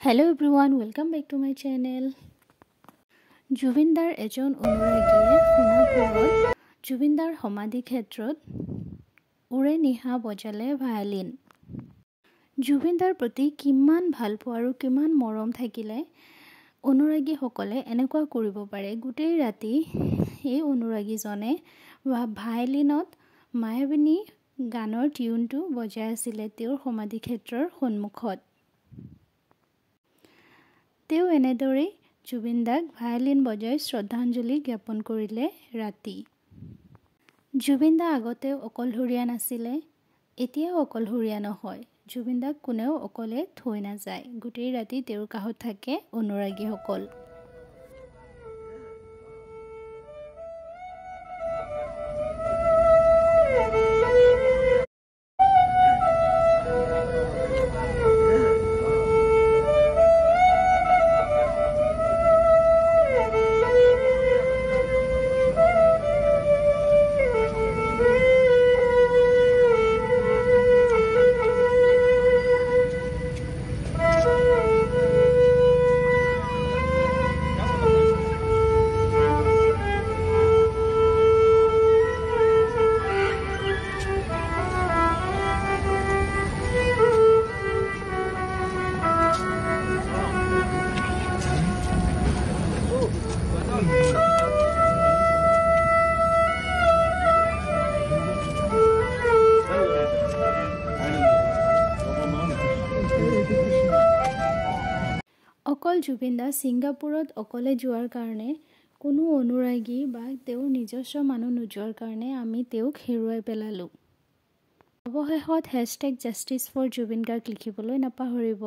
Hello everyone, welcome back to my channel. জুবিনদাৰ এজন অনুৰাগীয়ে সোণাপুৰত জুবিনদাৰ সমাধি ক্ষেত্ৰত উৰে নিহা বজালে ভায়লিন। জুবিনদাৰ প্ৰতি কিমান ভালপোৱা আৰু কিমান মৰম থাকিলে অনুৰাগীসকলে এনেকুৱা কৰিব পাৰে। গোটেই ৰাতি এই অনুৰাগীজনে ভায়লিনত মায়াবিনী গানৰ টিউনটো বজাই আছিলে তেওঁৰ সমাধি ক্ষেত্ৰৰ সন্মুখত। তেওঁ এনেদৰে জুবিনদাক ভায়লিন বজাই শ্ৰদ্ধাঞ্জলি জ্ঞাপন কৰিলে ৰাতি। জুবিনদা আগতে অকলশৰীয়া নাছিলে, এতিয়াও অকলশৰীয়া নহয়। জুবিনদাক কোনেও অকলে থৈ নাযায়। গোটেই ৰাতি তেওঁৰ কাষত থাকে অনুৰাগীসকল। অকল জুবিনদা ছিংগাপুৰত অকলে যোৱাৰ কাৰণে কোনো অনুৰাগী বা তেওঁৰ নিজস্ব মানুহ নোযোৱাৰ কাৰণে আমি তেওঁক হেৰুৱাই পেলালোঁ। অৱশেষত #জাষ্টিছ ফৰ জুবিন গাৰ্গ লিখিবলৈ নাপাহৰিব।